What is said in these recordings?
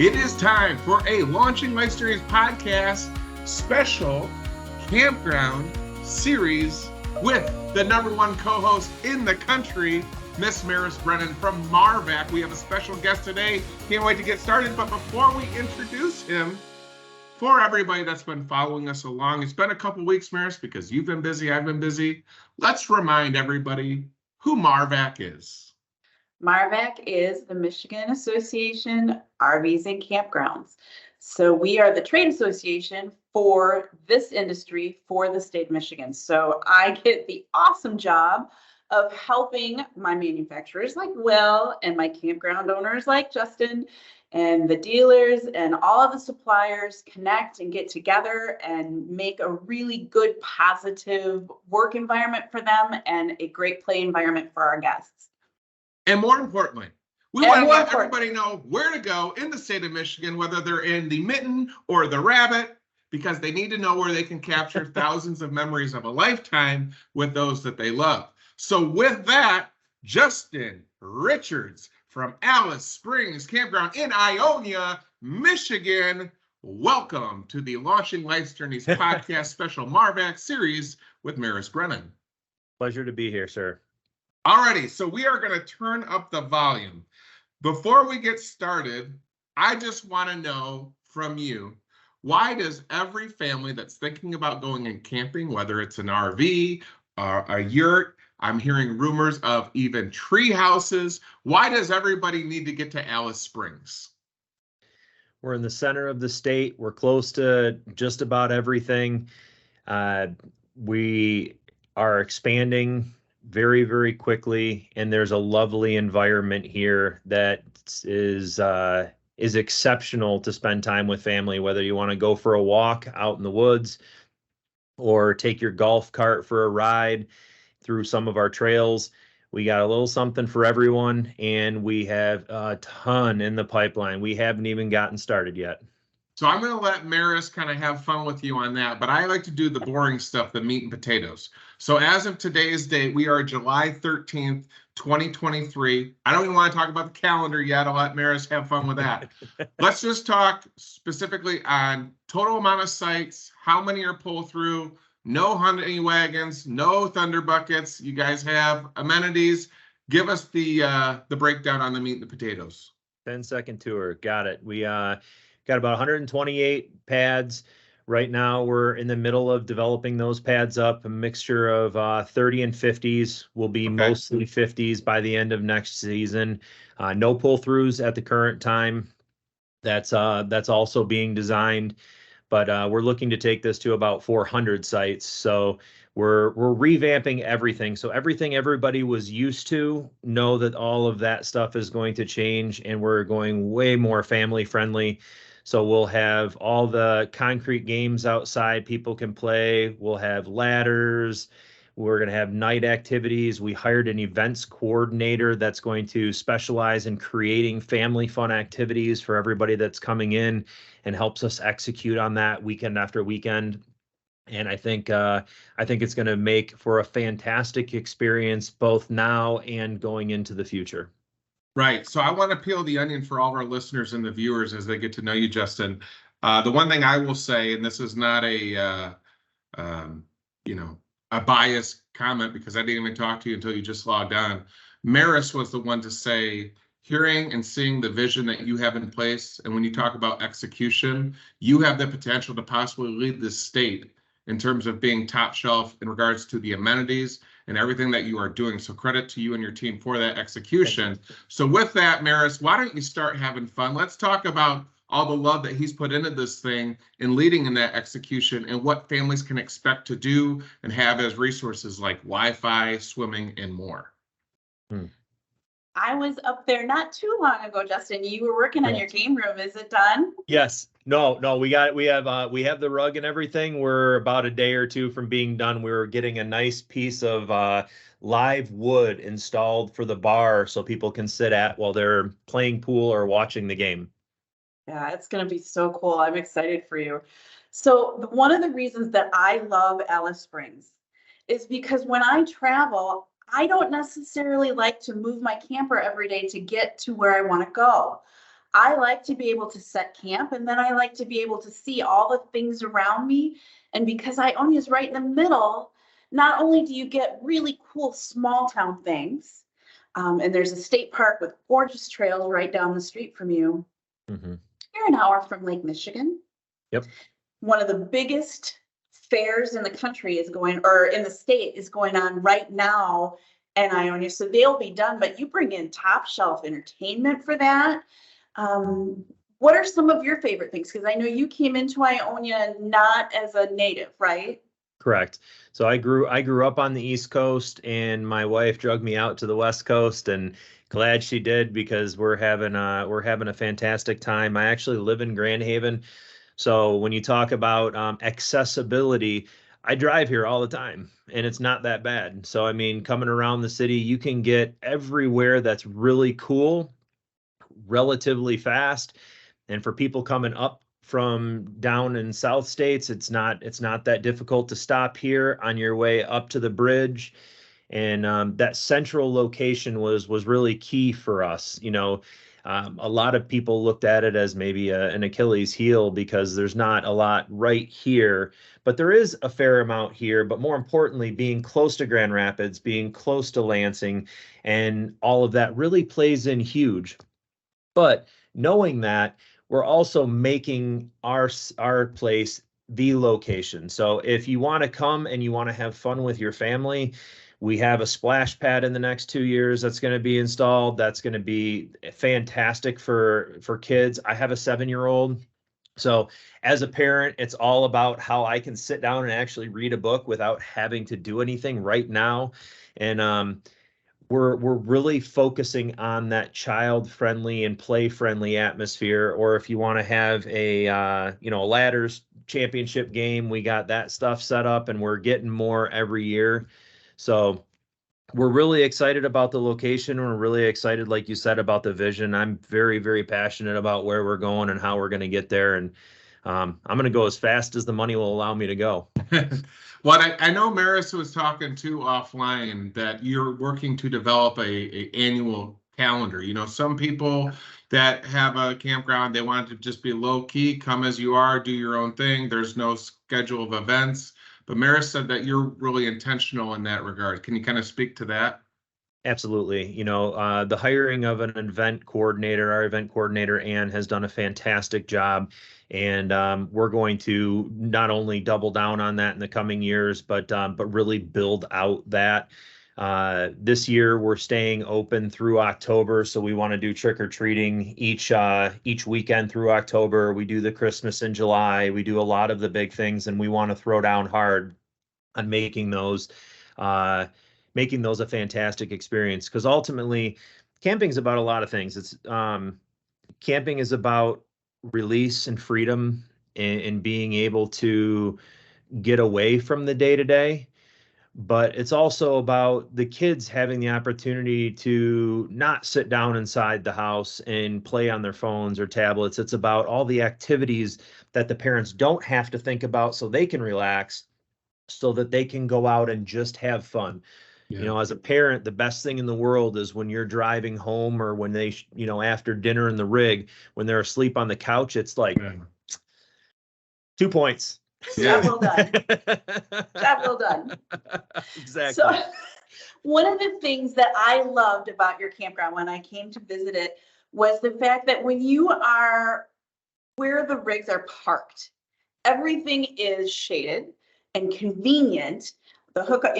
It is time for a Launching Life Series podcast special Campground series with the #1 co-host in the country, Miss Brennan from MARVAC. We have a special guest today. Can't wait to get started. But before we introduce him, for everybody that's been following us along, it's been a couple weeks, Maris, because you've been busy, I've been busy. Let's remind everybody who MARVAC is. MARVAC is the Michigan Association RVs and Campgrounds. So we are the trade association for this industry for the state of Michigan. So I get the awesome job of helping my manufacturers like Will and my campground owners like Justin and the dealers and all of the suppliers connect and get together and make a really good, positive work environment for them and a great play environment for our guests. And more importantly, we want to let everybody know where to go in the state of Michigan, whether they're in the Mitten or the Rabbit, because they need to know where they can capture thousands of memories of a lifetime with those that they love. So with that, Justin Richards from Alice Springs Campground in Ionia, Michigan, welcome to the Launching Life's Journeys podcast special MARVAC series with Maris Brennan. Pleasure to be here, sir. Alrighty, so we are going to turn up the volume. Before we get started, I just want to know from you, why does every family that's thinking about going and camping, whether it's an RV or a yurt, I'm hearing rumors of even tree houses, why does everybody need to get to Alice Springs? We're in the center of the state. We're close to just about everything. We are expanding very, very quickly, and there's a lovely environment here that is exceptional to spend time with family, whether you want to go for a walk out in the woods or take your golf cart for a ride through some of our trails. We got a little something for everyone, and we have a ton in the pipeline. We haven't even gotten started yet. So I'm going to let Maris kind of have fun with you on that, but I like to do the boring stuff, the meat and potatoes. So as of today's date, we are July 13th, 2023. I don't even want to talk about the calendar yet. I'll let Maris have fun with that. Let's just talk specifically on total amount of sites, how many are pull through, no honey wagons, no thunder buckets. You guys have amenities. Give us the breakdown on the meat and the potatoes. 10-second tour. Got it. We got about 128 pads. Right now, we're in the middle of developing those pads up, a mixture of 30 and 50s. Will be mostly 50s by the end of next season. No pull-throughs at the current time. That's also being designed, but we're looking to take this to about 400 sites. So we're revamping everything. So everything everybody was used to, know that all of that stuff is going to change, and we're going way more family friendly. So we'll have all the concrete games outside people can play. We'll have ladders. We're going to have night activities. We hired an events coordinator that's going to specialize in creating family fun activities for everybody that's coming in and helps us execute on that weekend after weekend. And I think it's going to make for a fantastic experience both now and going into the future. Right. So I want to peel the onion for all of our listeners and the viewers as they get to know you, Justin. The one thing I will say, and this is not a biased comment because I didn't even talk to you until you just logged on. Maris was the one to say, hearing and seeing the vision that you have in place, and when you talk about execution, you have the potential to possibly lead this state in terms of being top shelf in regards to the amenities and everything that you are doing. So credit to you and your team for that execution. So with that, Maris, why don't you start having fun? Let's talk about all the love that he's put into this thing and leading in that execution and what families can expect to do and have as resources like Wi-Fi, swimming, and more. I was up there not too long ago, Justin. You were working on your game room. Is it done? Yes. No, we have the rug and everything. We're about a day or two from being done. We're getting a nice piece of live wood installed for the bar so people can sit at while they're playing pool or watching the game. Yeah, it's going to be so cool. I'm excited for you. So one of the reasons that I love Alice Springs is because when I travel, I don't necessarily like to move my camper every day to get to where I want to go. I like to be able to set camp, and then I like to be able to see all the things around me. And because Ionia is right in the middle, not only do you get really cool small town things, and there's a state park with gorgeous trails right down the street from you. Mhm. You're an hour from Lake Michigan. Yep. One of the biggest fairs in the country is going, or in the state is going on right now in Ionia. So they'll be done, but you bring in top shelf entertainment for that. What are some of your favorite things? Because I know you came into Ionia not as a native, right? Correct. So I grew up on the East Coast, and my wife drugged me out to the West Coast, and glad she did, because we're having a fantastic time. I actually live in Grand Haven. So when you talk about accessibility, I drive here all the time, and it's not that bad. So I mean, coming around the city, you can get everywhere that's really cool relatively fast. And for people coming up from down in South States, it's not that difficult to stop here on your way up to the bridge. And that central location was really key for us. You know, a lot of people looked at it as maybe an Achilles heel, because there's not a lot right here, but there is a fair amount here. But more importantly, being close to Grand Rapids, being close to Lansing, and all of that really plays in huge. But knowing that, we're also making our place the location. So if you want to come and you want to have fun with your family, we have a splash pad in the next 2 years that's going to be installed. That's going to be fantastic for kids. I have a 7-year-old. So as a parent, it's all about how I can sit down and actually read a book without having to do anything right now. And we're really focusing on that child-friendly and play-friendly atmosphere. Or if you want to have a ladders championship game, we got that stuff set up, and we're getting more every year. So we're really excited about the location. We're really excited, like you said, about the vision. I'm very, very passionate about where we're going and how we're going to get there. And I'm going to go as fast as the money will allow me to go. Well, I know Maris was talking too offline that you're working to develop a annual calendar. You know, some people that have a campground, they want it to just be low key, come as you are, do your own thing. There's no schedule of events. But Maris said that you're really intentional in that regard. Can you kind of speak to that? Absolutely. You know, the hiring of an event coordinator, our event coordinator, Ann, has done a fantastic job. And we're going to not only double down on that in the coming years, but really build out that. This year, we're staying open through October. So we want to do trick or treating each weekend through October. We do the Christmas in July. We do a lot of the big things, and we want to throw down hard on making those a fantastic experience. Because ultimately, camping is about a lot of things. It's camping is about release and freedom, and being able to get away from the day to day. But it's also about the kids having the opportunity to not sit down inside the house and play on their phones or tablets. It's about all the activities that the parents don't have to think about, so they can relax, so that they can go out and just have fun. You know, as a parent, the best thing in the world is when you're driving home, or when they, after dinner in the rig, when they're asleep on the couch, it's like 2 points. Job well done. Job well done. Exactly. So one of the things that I loved about your campground when I came to visit it was the fact that when you are where the rigs are parked, everything is shaded and convenient. The hookup,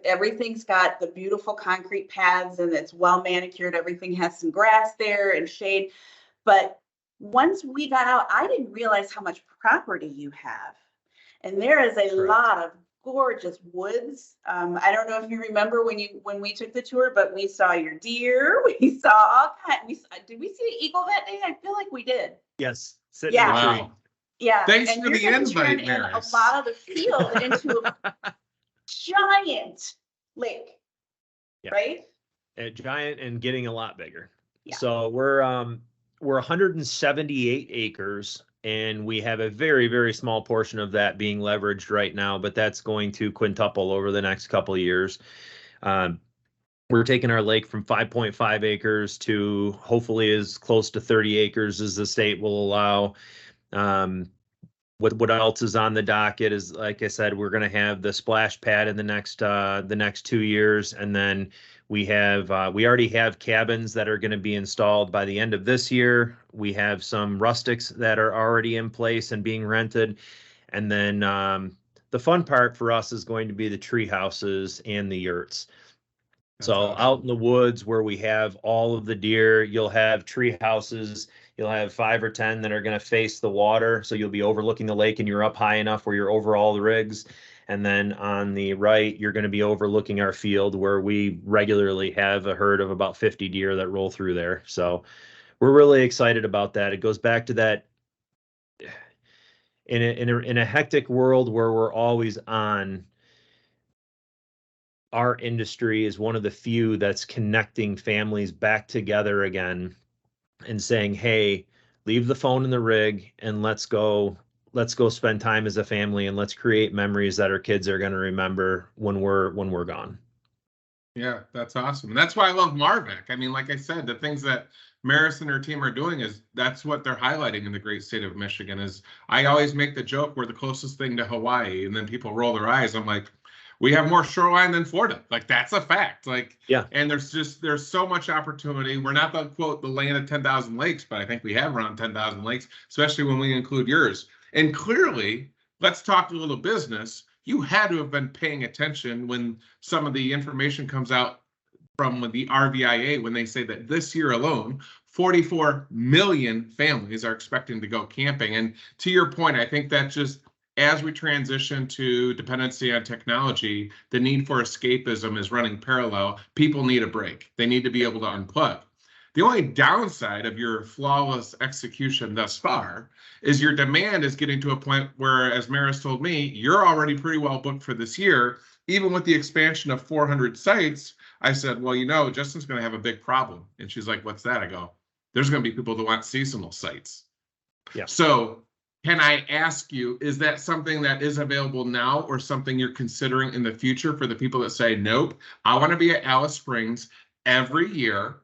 everything's got the beautiful concrete pads, and it's well manicured. Everything has some grass there and shade. But once we got out, I didn't realize how much property you have. And there is a lot of gorgeous woods. I don't know if you remember when we took the tour, but we saw your deer. We saw all kinds. Did we see the eagle that day? I feel like we did. Yes. Sitting in the tree. Wow. Yeah. Thanks and for the invite, Maris. A lot of the field into a giant lake, right? A giant, and getting a lot bigger. Yeah. So we're 178 acres, and we have a very, very small portion of that being leveraged right now, but that's going to quintuple over the next couple of years. we're taking our lake from 5.5 acres to hopefully as close to 30 acres as the state will allow. What else is on the docket is, like I said, we're going to have the splash pad in the next 2 years, and then we already have cabins that are going to be installed by the end of this year. We have some rustics that are already in place and being rented, and then the fun part for us is going to be the tree houses and the yurts. So awesome. out in the woods where we have all of the deer, you'll have tree houses. You'll have 5 or 10 that are going to face the water. So you'll be overlooking the lake and you're up high enough where you're over all the rigs. And then on the right, you're going to be overlooking our field where we regularly have a herd of about 50 deer that roll through there. So we're really excited about that. It goes back to that in a hectic world where we're always on. Our industry is one of the few that's connecting families back together again and saying, hey, leave the phone in the rig and let's go spend time as a family and let's create memories that our kids are going to remember when we're gone. Yeah, that's awesome. And that's why I love MARVAC. I mean, like I said, the things that Maris and her team are doing is that's what they're highlighting in the great state of Michigan. Is I always make the joke we're the closest thing to Hawaii, and then people roll their eyes. I'm like, we have more shoreline than Florida. Like, that's a fact. Like, yeah. And there's so much opportunity. We're not the quote the land of 10,000 lakes, but I think we have around 10,000 lakes, especially when we include yours. And clearly, let's talk a little business. You had to have been paying attention when some of the information comes out from the RVIA when they say that this year alone, 44 million families are expecting to go camping. And to your point, I think that just as we transition to dependency on technology, the need for escapism is running parallel. People need a break. They need to be able to unplug. The only downside of your flawless execution thus far is your demand is getting to a point where, as Maris told me, you're already pretty well booked for this year. Even with the expansion of 400 sites, I said, well, you know, Justin's going to have a big problem. And she's like, what's that? I go, there's going to be people that want seasonal sites. Yeah. So can I ask you, is that something that is available now or something you're considering in the future for the people that say, nope, I want to be at Alice Springs every year,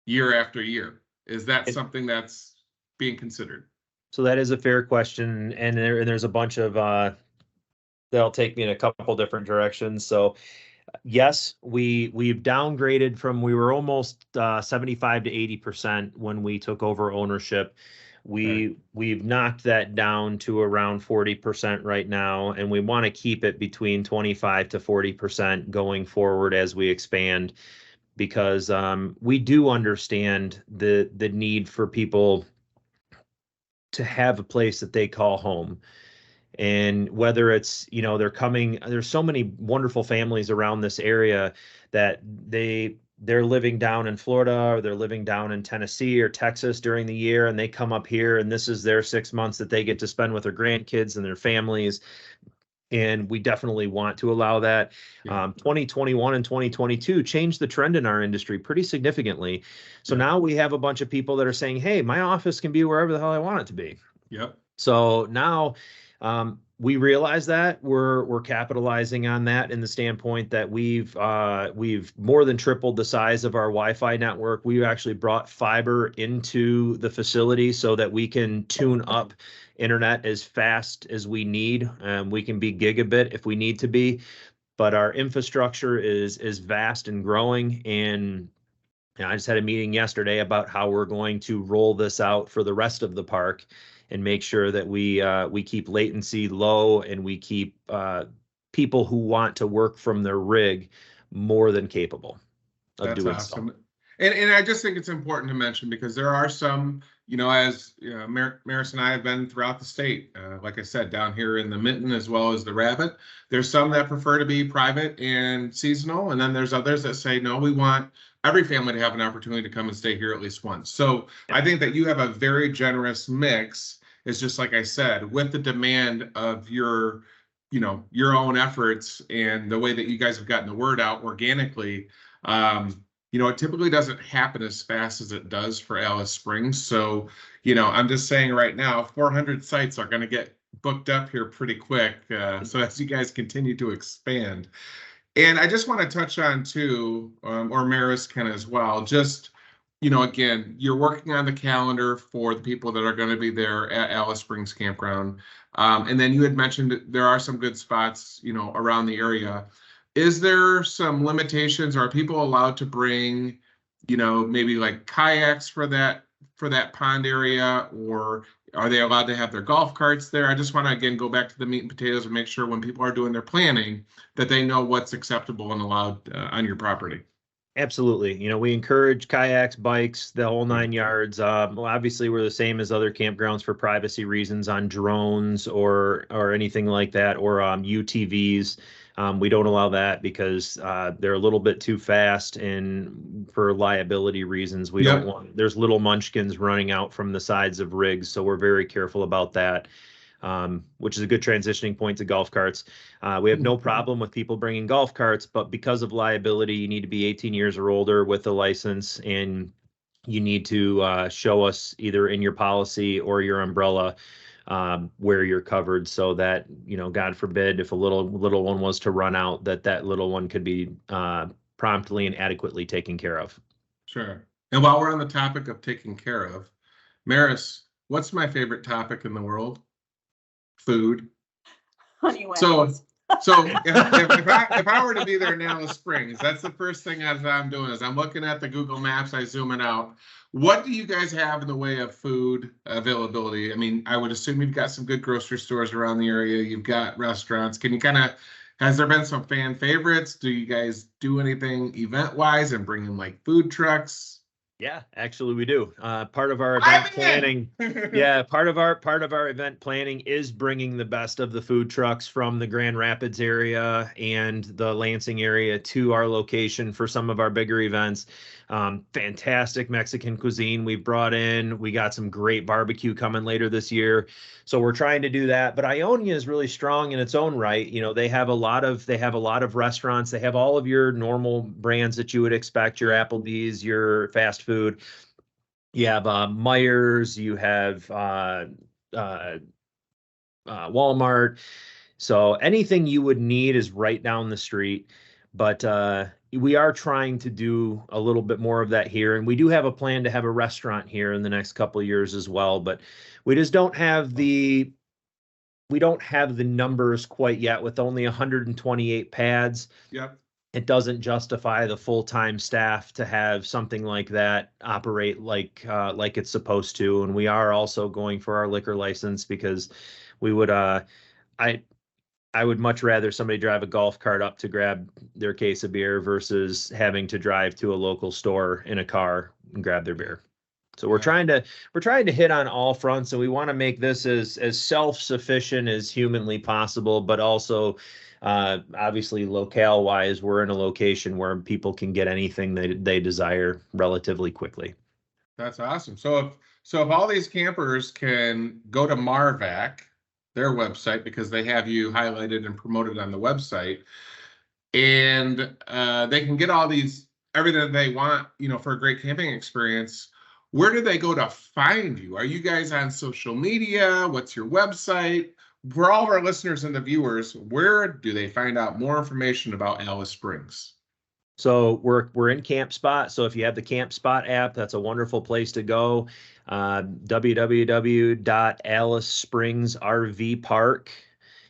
year after year? Is that something that's being considered? So that is a fair question. And there's a bunch of, that'll take me in a couple different directions. So yes, we've downgraded from, we were almost 75 to 80% when we took over ownership. We've knocked that down to around 40% right now, and we want to keep it between 25 to 40% going forward as we expand, because we do understand the need for people to have a place that they call home. And whether it's, you know, there's so many wonderful families around this area that they're living down in Florida or they're living down in Tennessee or Texas during the year, and they come up here and this is their 6 months that they get to spend with their grandkids and their families. And we definitely want to allow that. Yeah. 2021 and 2022 changed the trend in our industry pretty significantly. So now we have a bunch of people that are saying, hey, my office can be wherever the hell I want it to be. Yep. So now we realize that we're capitalizing on that in the standpoint that we've more than tripled the size of our Wi-Fi network. We actually brought fiber into the facility so that we can tune up internet as fast as we need. We can be gigabit if we need to be, but our infrastructure is vast and growing. And I just had a meeting yesterday about how we're going to roll this out for the rest of the park and make sure that we keep latency low and we keep people who want to work from their rig more than capable of doing so. And I just think it's important to mention, because there are some, you know, as Maris and I have been throughout the state, like I said, down here in the Mitten as well as the Rabbit. There's some that prefer to be private and seasonal, and then there's others that say, no, we want every family to have an opportunity to come and stay here at least once. So I think that you have a very generous mix. It's just like I said, with the demand of your, you know, your own efforts and the way that you guys have gotten the word out organically. You know, it typically doesn't happen as fast as it does for Alice Springs. So, you know, I'm just saying right now, 400 sites are going to get booked up here pretty quick. So as you guys continue to expand, And I just want to touch on too, or Maris can as well, just, again, you're working on the calendar for the people that are going to be there at Alice Springs Campground. And then you had mentioned that there are some good spots, around the area. Is there some limitations? Are people allowed to bring, maybe like kayaks for that pond area, or are they allowed to have their golf carts there? I just want to, again, go back to the meat and potatoes and make sure when people are doing their planning that they know what's acceptable and allowed on your property. Absolutely. We encourage kayaks, bikes, the whole 9 yards. Well, obviously, we're the same as other campgrounds for privacy reasons on drones or anything like that, or UTVs. We don't allow that because they're a little bit too fast, and for liability reasons, we don't want. There's little munchkins running out from the sides of rigs, so we're very careful about that. Which is a good transitioning point to golf carts. We have no problem with people bringing golf carts, but because of liability, you need to be 18 years or older with a license, and you need to show us either in your policy or your umbrella where you're covered, so that, God forbid, if a little one was to run out, that little one could be promptly and adequately taken care of. Sure. And while we're on the topic of taking care of, Maris, what's my favorite topic in the world? Food. So if I were to be there in Alice Springs, that's the first thing as I'm doing is I'm looking at the Google Maps, I zoom it out. What do you guys have in the way of food availability? I mean, I would assume you've got some good grocery stores around the area. You've got restaurants. Can you has there been some fan favorites? Do you guys do anything event-wise and bring in like food trucks? Yeah, actually we do. Part of our event planning, part of our event planning is bringing the best of the food trucks from the Grand Rapids area and the Lansing area to our location for some of our bigger events. Fantastic Mexican cuisine we've brought in. We got some great barbecue coming later this year. So we're trying to do that, but Ionia is really strong in its own right. They have a lot of restaurants. They have all of your normal brands that you would expect, your Applebee's, your fast food. You have Myers, you have Walmart. So anything you would need is right down the street. But we are trying to do a little bit more of that here. And we do have a plan to have a restaurant here in the next couple of years as well. But we just don't have the numbers quite yet with only 128 pads. Yep. It doesn't justify the full-time staff to have something like that operate like it's supposed to. And we are also going for our liquor license because we would I would much rather somebody drive a golf cart up to grab their case of beer versus having to drive to a local store in a car and grab their beer. So we're trying to hit on all fronts, and we want to make this as self-sufficient as humanly possible, but also obviously locale wise, we're in a location where people can get anything they desire relatively quickly. That's awesome. So if all these campers can go to MARVAC, their website, because they have you highlighted and promoted on the website, and they can get everything that they want, for a great camping experience. Where do they go to find you? Are you guys on social media? What's your website? For all of our listeners and the viewers, where do they find out more information about Alice Springs? So we're in CampSpot. So if you have the CampSpot app, that's a wonderful place to go. www.alicespringsrvpark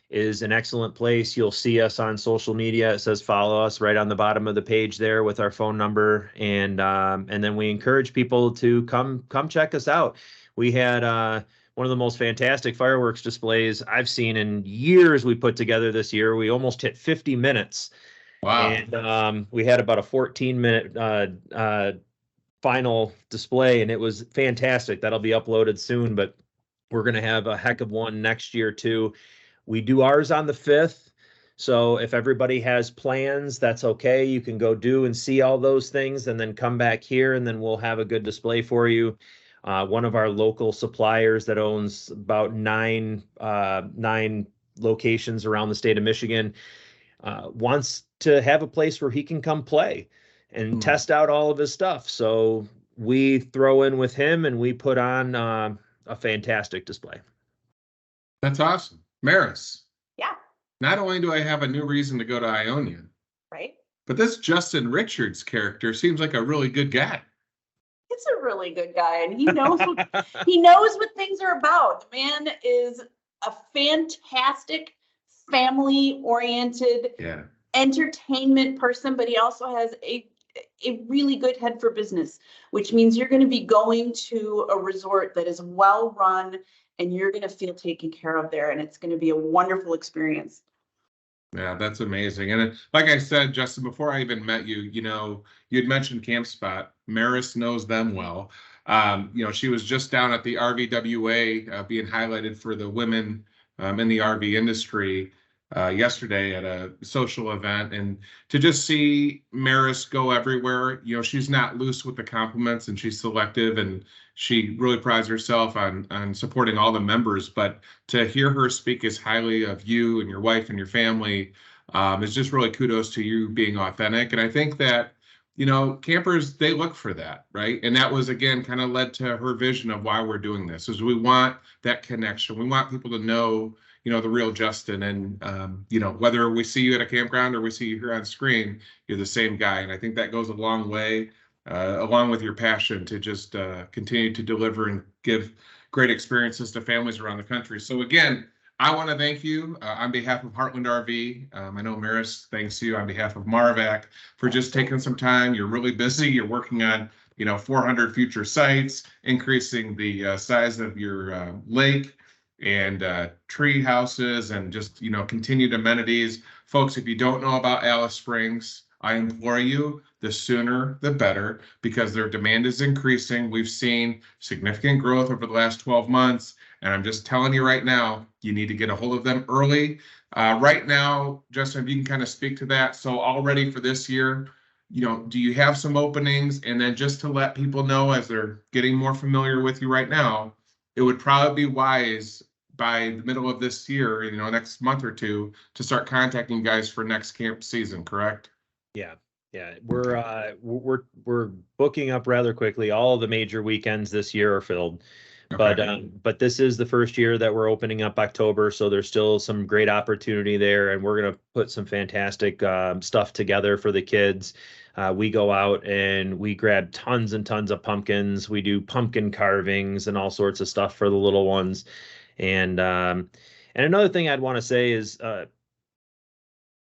is an excellent place. You'll see us on social media. It says follow us right on the bottom of the page there with our phone number. And then we encourage people to come check us out. We had one of the most fantastic fireworks displays I've seen in years we put together this year. We almost hit 50 minutes. Wow. And we had about a 14-minute final display, and it was fantastic. That'll be uploaded soon, but we're going to have a heck of one next year too. We do ours on the 5th. So if everybody has plans, that's okay. You can go do and see all those things and then come back here, and then we'll have a good display for you. One of our local suppliers that owns about nine locations around the state of Michigan wants to have a place where he can come play and test out all of his stuff. So we throw in with him and we put on a fantastic display. That's awesome. Maris. Yeah. Not only do I have a new reason to go to Ionia, right? But this Justin Richards character seems like a really good guy. He's a really good guy, and he knows what things are about. The man is a fantastic family-oriented Yeah. entertainment person, but he also has a really good head for business, which means you're going to be going to a resort that is well run and you're going to feel taken care of there, and it's going to be a wonderful experience. Yeah, that's amazing. And like I said, Justin, before I even met you, you had mentioned Camp Spot. Maris knows them well. She was just down at the RVWA being highlighted for the women in the RV industry yesterday at a social event. And to just see Maris go everywhere, she's not loose with the compliments and she's selective and she really prides herself on supporting all the members. But to hear her speak as highly of you and your wife and your family is just really kudos to you being authentic. And I think that, campers, they look for that, right? And that was, again, kind of led to her vision of why we're doing this, is we want that connection. We want people to know, the real Justin. And, whether we see you at a campground or we see you here on screen, you're the same guy. And I think that goes a long way, along with your passion to just continue to deliver and give great experiences to families around the country. So again, I want to thank you on behalf of Heartland RV. I know Maris thanks you on behalf of MARVAC for just taking some time. You're really busy. You're working on, 400 future sites, increasing the size of your lake and tree houses and just, continued amenities. Folks, if you don't know about Alice Springs, I implore you, the sooner the better, because their demand is increasing. We've seen significant growth over the last 12 months. And I'm just telling you right now, you need to get a hold of them early. Right now, Justin, if you can kind of speak to that. So already for this year, do you have some openings? And then just to let people know as they're getting more familiar with you right now, it would probably be wise by the middle of this year, next month or two, to start contacting you guys for next camp season, correct? Yeah. We're booking up rather quickly. All of the major weekends this year are filled. Okay. But this is the first year that we're opening up October, so there's still some great opportunity there, and we're going to put some fantastic stuff together for the kids. We go out and we grab tons and tons of pumpkins. We do pumpkin carvings and all sorts of stuff for the little ones. And another thing I'd want to say is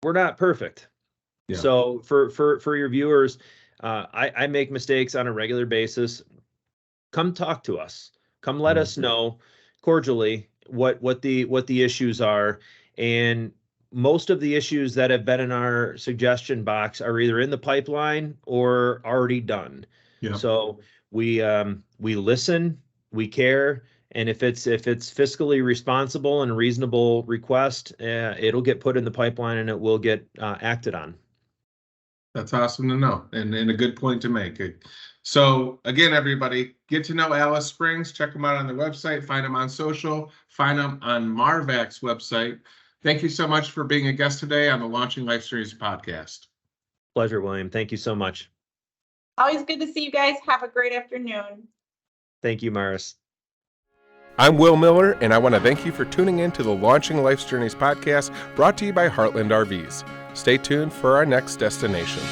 we're not perfect. Yeah. So for your viewers, I make mistakes on a regular basis. Come talk to us. Come let us know cordially what the issues are. And most of the issues that have been in our suggestion box are either in the pipeline or already done. Yeah. So we listen, we care, and if it's fiscally responsible and reasonable request, it'll get put in the pipeline and it will get acted on. That's awesome to know, and a good point to make. So again, everybody, get to know Alice Springs. Check them out on their website. Find them on social. Find them on MARVAC's website. Thank you so much for being a guest today on the Launching Life Series podcast. Pleasure, William. Thank you so much. Always good to see you guys. Have a great afternoon. Thank you, Maris. I'm Will Miller, and I want to thank you for tuning in to the Launching Life's Journeys podcast, brought to you by Heartland RVs. Stay tuned for our next destination.